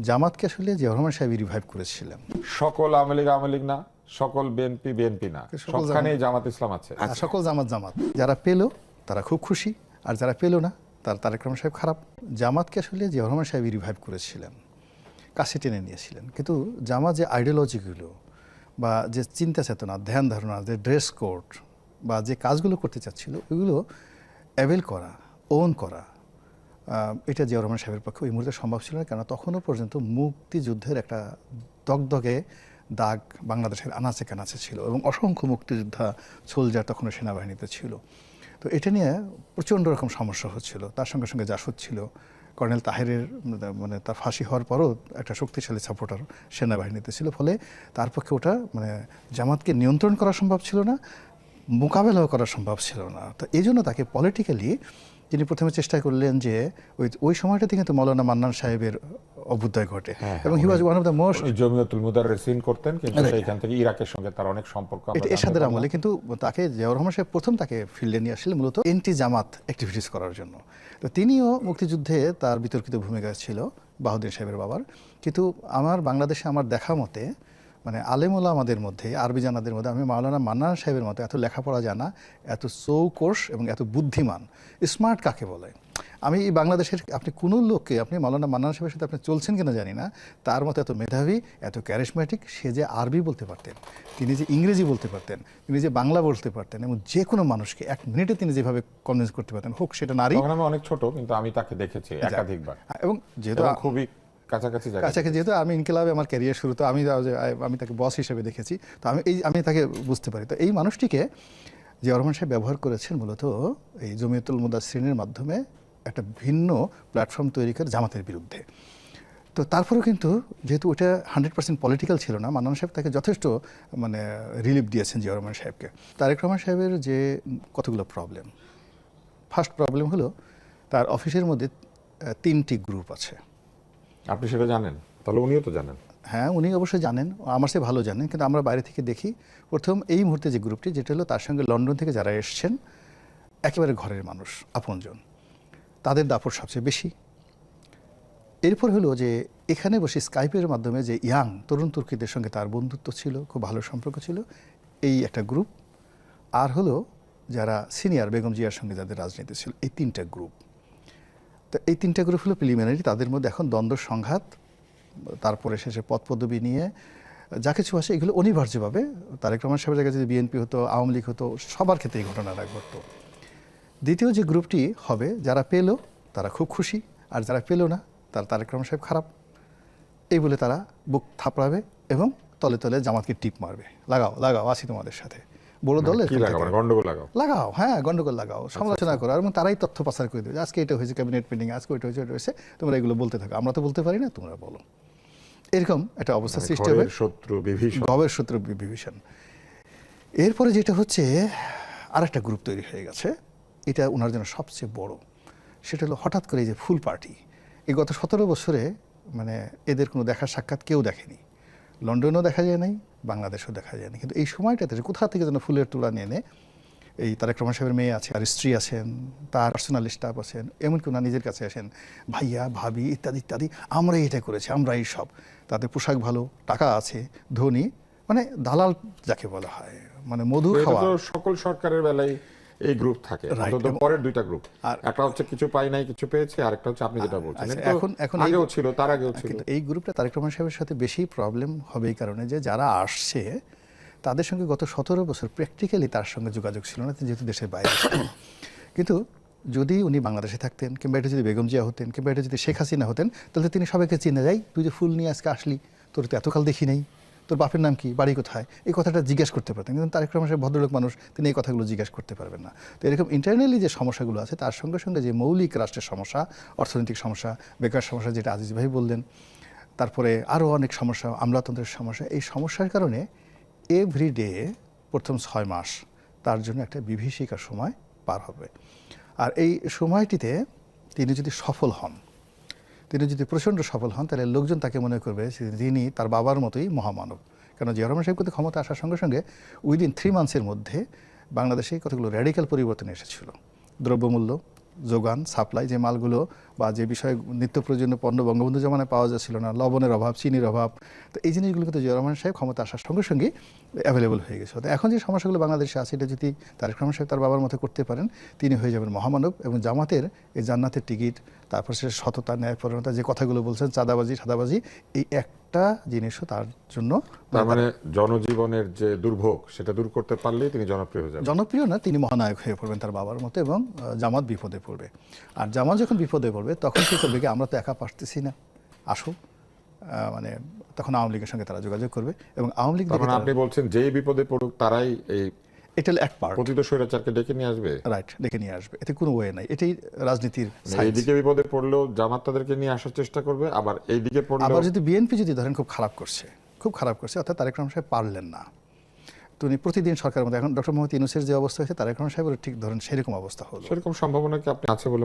জামাতকে আসলে জিয়াউর রহমান সাহেব রিভাইভ করেছিলেন। সকল আওয়ামী লীগ না, সকল বিএনপি না, সবখানেই জামাত ইসলাম আছে। সকল জামাত যারা পেল তারা খুব খুশি, আর যারা পেল না তার তারেক রহমান সাহেব খারাপ। জামাতকে আসলে জিয়াউর রহমান সাহেব রিভাইভ করেছিলেন, কাছে টেনে নিয়েছিলেন। কিন্তু জামাত যে আইডিওলজিগুলো বা যে চিন্তা চেতনা, ধ্যান ধারণা, যে ড্রেস কোড বা যে কাজগুলো করতে চাচ্ছিল ওইগুলো অ্যাভেল করা, ওন করা, এটা জিয়াউর রহমান সাহেবের পক্ষে ওই মুহূর্তে সম্ভব ছিল না। কেন তখনও পর্যন্ত মুক্তিযুদ্ধের একটা দগদগে দাগ বাংলাদেশের আনাচে কানাচে ছিল এবং অসংখ্য মুক্তিযোদ্ধা সোলজার তখনও সেনাবাহিনীতে ছিল। তো এটা নিয়ে প্রচণ্ড রকম সমস্যা হচ্ছিল। তার সঙ্গে সঙ্গে জাসদ ছিল, কর্নেল তাহেরের মানে তার ফাঁসি হওয়ার পরও একটা শক্তিশালী সাপোর্টার সেনাবাহিনীতে ছিল। ফলে তার পক্ষে ওটা মানে জামাতকে নিয়ন্ত্রণ করা সম্ভব ছিল না, মোকাবেলাও করা সম্ভব ছিল না। তো এই জন্য তাকে পলিটিক্যালি তিনি প্রথমে চেষ্টা করলেন যে ওই সময়টাতে কিন্তু মৌলানা মান্নান সাহেবের অভ্যুদয় ঘটে এবং he was one of the most Jamiatul Mudarrisin করতেন, কিন্তু সেইখান থেকে ইরাকের সঙ্গে তার অনেক সম্পর্ক। এটা এরশাদের আমলে কিন্তু তাকে জিয়াউর রহমান সাহেব প্রথম তাকে ফিল্ডে নিয়ে আসলে মূলত এন্টি জামাত অ্যাক্টিভিটিস করার জন্য। তো তিনিও মুক্তিযুদ্ধে তার বিতর্কিত ভূমিকা ছিল বাহাউদ্দিন সাহেবের বাবার। কিন্তু আমার বাংলাদেশে আমার দেখা মতে মানে আলেম ওলামাদের মধ্যে, আরবি জানাদের মধ্যে আমি মাওলানা মান্নান সাহেবের মতো এত লেখাপড়া জানা, এত চৌকস এবং এত বুদ্ধিমান, স্মার্ট কাকে বলে, আমি এই বাংলাদেশের আপনি কোনো লোককে, আপনি মাওলানা মান্নান সাহেবের সাথে আপনি চলছেন কিনা জানি না, তার মতো এত মেধাবী, এত ক্যারিশম্যাটিক। সে যে আরবি বলতে পারতেন, তিনি যে ইংরেজি বলতে পারতেন, তিনি যে বাংলা বলতে পারতেন এবং যে কোনো মানুষকে এক মিনিটে তিনি যেভাবে কনভিন্স করতে পারতেন, হোক সেটা নারী। আমি অনেক ছোট, কিন্তু আমি তাকে দেখেছি একাধিকবার এবং যেহেতু খুবই কাছাকাছি, যেহেতু আমি ইনকিলাবে আমার ক্যারিয়ার শুরু, তো আমি তাকে বস হিসেবে দেখেছি। তো আমি তাকে বুঝতে পারি। তো এই মানুষটিকে জিয়াউর রহমান সাহেব ব্যবহার করেছেন মূলত এই জমিয়তুল মুদাসসিরিনের মাধ্যমে একটা ভিন্ন প্ল্যাটফর্ম তৈরি করে জামাতের বিরুদ্ধে। তো তারপরেও কিন্তু যেহেতু ওটা 100% পলিটিক্যাল ছিল না, মান্নান সাহেব তাকে যথেষ্ট মানে রিলিফ দিয়েছেন জিয়াউর রহমান সাহেবকে। তারেক রহমান সাহেবের যে কতগুলো প্রবলেম, ফার্স্ট প্রবলেম হলো তার অফিসের মধ্যে 3টি গ্রুপ আছে। আপনি সেটা জানেন? তাহলে উনিও তো জানেন। হ্যাঁ, উনি অবশ্যই জানেন, আমার চেয়ে ভালো জানেন। কিন্তু আমরা বাইরে থেকে দেখি, প্রথম এই মুহূর্তে যে গ্রুপটি, যেটা হলো তার সঙ্গে লন্ডন থেকে যারা এসছেন, একেবারে ঘরের মানুষ, আপনজন, তাদের দাপট সবচেয়ে বেশি। এরপর হলো যে এখানে বসে স্কাইপের মাধ্যমে যে ইয়াং তরুণ তুর্কিদের সঙ্গে তার বন্ধুত্ব ছিল, খুব ভালো সম্পর্ক ছিল, এই একটা গ্রুপ। আর হলো যারা সিনিয়র বেগম জিয়ার সঙ্গে যাদের রাজনীতি ছিল, এই 3টা গ্রুপ। তো এই 3টা গ্রুপ হলো প্রিলিমিনারি, তাদের মধ্যে এখন দ্বন্দ্ব সংঘাত, তারপরে শেষে পদ পদবি নিয়ে যা কিছু আসে এগুলো অনিবার্যভাবে তারেক রহমান সাহেবের জায়গায় যদি বিএনপি হতো, আওয়ামী লীগ হতো, সবার ক্ষেত্রে এই ঘটনাটা ঘটতো। দ্বিতীয় যে গ্রুপটি হবে, যারা পেল তারা খুব খুশি, আর যারা পেল না তার তারেক রহমান সাহেব খারাপ, এই বলে তারা বুক থাপড়াবে এবং তলে তলে জামাতকে টিপ মারবে, লাগাও আছি তোমাদের সাথে, বড় দলে লাগাও, হ্যাঁ গন্ডগোল লাগাও, সমালোচনা করো, এবং তারাই তথ্য পাচার করে দেবে, আজকে এটা হয়েছে ক্যাবিনেট মিটিং, আজকে ওইটা হয়েছে, তোমরা এগুলো বলতে থাকো, আমরা তো বলতে পারি না, তোমরা বলো। এরকম একটা অবস্থা সৃষ্টি হবে, গবের শত্রু বিভীষণ। এরপরে যেটা হচ্ছে আরেকটা গ্রুপ তৈরি হয়ে গেছে, এটা ওনার জন্য সবচেয়ে বড়, সেটা হলো হঠাৎ করে এই যে ফুল পার্টি। এই গত 17 বছরে মানে এদের কোনো দেখার সাক্ষাৎ কেউ দেখেনি, লন্ডনেও দেখা যায় নাই, বাংলাদেশেও দেখা যায় না। কিন্তু এই সময়টাতে কোথা থেকে যেন ফুলের তোড়া নিয়ে এনে, এই তারেক রহমান সাহেবের মেয়ে আছে, আর স্ত্রী আছেন, তার পার্সোনাল স্টাফ আছেন, এমনকি ওনার নিজের কাছে আসেন, ভাইয়া ভাবি ইত্যাদি ইত্যাদি, আমরাই এটা করেছি, আমরাই সব, তাদের পোশাক ভালো, টাকা আছে, ধনী, মানে দালাল যাকে বলা হয়, মানে মধু খাওয়া। সকল সরকারের বেলায় এই গ্রুপ থাকে, পরের 2টা গ্রুপ, একটা হচ্ছে কিছু পাই নাই কিছু পেয়েছে, আর একটা হচ্ছে আপনি যেটা বলছেন এখন আগেও ছিল, তার আগেও ছিল। কিন্তু এই গ্রুপটা তারেক রহমান সাহেবের সাথে বেশি প্রবলেম হবে এই কারণে যে যারা আসছে তাদের সঙ্গে গত 17 বছর প্র্যাকটিক্যালি তার সঙ্গে যোগাযোগ ছিল না, যেহেতু দেশের বাইরে। কিন্তু যদি উনি বাংলাদেশে থাকতেন, কিংবা এটা যদি বেগম জিয়া হতেন, কিংবা এটা যদি শেখ হাসিনা হতেন, তাহলে তিনি সবাইকে চিনে যায়, তুই যে ফুল নিয়ে আজকে আসলি, তোর তো এতকাল দেখি নেই, তোর বাপের নাম কি, বাড়ি কোথায়, এই কথাটা জিজ্ঞেস করতে পারতেন। কিন্তু তারেক রহমান সাহেব ভদ্রলোক মানুষ, তিনি এই কথাগুলো জিজ্ঞেস করতে পারবেন না। তো এরকম ইন্টারনালি যে সমস্যাগুলো আছে, তার সঙ্গে সঙ্গে যে মৌলিক রাষ্ট্রের সমস্যা, অর্থনৈতিক সমস্যা, বেকার সমস্যা, যেটা আজিজ ভাই বললেন, তারপরে আরও অনেক সমস্যা, আমলাতন্ত্রের সমস্যা, এই সমস্যার কারণে এভরিডে প্রথম 6 মাস তার জন্য একটা বিভীষিকার সময় পার হবে। আর এই সময়টিতে তিনি যদি সফল হন, তিনি যদি প্রচণ্ড সফল হন, তাহলে লোকজন তাকে মনে করবে তিনি তার বাবার মতোই মহামানব। কেন জিয়াউর রহমান সাহেব কিন্তু ক্ষমতা আসার সঙ্গে সঙ্গে উইদিন 3 মান্থসের মধ্যে বাংলাদেশে কতগুলো র্যাডিক্যাল পরিবর্তন এসেছিল। দ্রব্যমূল্য, যোগান, সাপ্লাই, যে মালগুলো বা যে বিষয়ে নিত্য প্রয়োজনীয় পণ্য বঙ্গবন্ধু জমানায় পাওয়া যাচ্ছিল না, লবণের অভাব, চিনির অভাব, তো এই জিনিসগুলো কিন্তু জিয়াউর রহমান সাহেব ক্ষমতা আসার সঙ্গে সঙ্গে অ্যাভেলেবল হয়ে গেছে। তো এখন যে সমস্যাগুলো বাংলাদেশে আছে, এটা যদি তারেক রহমান সাহেব তার বাবার মতো করতে পারেন, তিনি হয়ে যাবেন মহামানব। এবং জামাতের এই জান্নাতের টিকিট, তারপর সে সততা, ন্যায়পরায়ণতা, যে কথাগুলো বলছেন, চাঁদাবাজি সাদাবাজি, এই একটা জিনিসও তার জন্য, তার মানে জনজীবনের যে দুর্ভোগ সেটা দূর করতে পারলেই তিনি জনপ্রিয় হয়ে যাবেন। জনপ্রিয় না, তিনি মহানায়ক হয়ে পড়বেন তার বাবার মতো, এবং জামাত বিপদে পড়বে। আর জামাত যখন বিপদে পড়বে তখন কি করবে, কি আমরা তো একা পারতেছি না, আসো, মানে তখন আওয়ামী লীগের সঙ্গে তারা যোগাযোগ করবে এবং আওয়ামী লীগ মানে আপনি বলছেন যেই বিপদে পড়ুক তারাই এই এটা হলো এক পার্ট, পতিত স্বৈরাচারকে ডেকে নিয়ে আসবে। রাইট, ডেকে নিয়ে আসবে, এতে কোনো ওয়ে নাই, এটাই রাজনীতির। এইদিকে বিপদে পড়লেও জামাত তাদেরকে নিয়ে আসার চেষ্টা করবে, আবার এইদিকে পড়লেও আবার যদি বিএনপি যদি ধরেন খুব খারাপ করছে, অর্থাৎ তারেক রহমান সাহেব পারলেন না, তো উনি প্রতিদিন সরকারের মধ্যে, এখন ডক্টর মোহাম্মদ ইউনূসের যে অবস্থা হয়েছে, তারেক রহমান সাহেবের ঠিক ধরেন সেরকম অবস্থা হলো। সেরকম সম্ভাবনা কি আপনি আছে বলে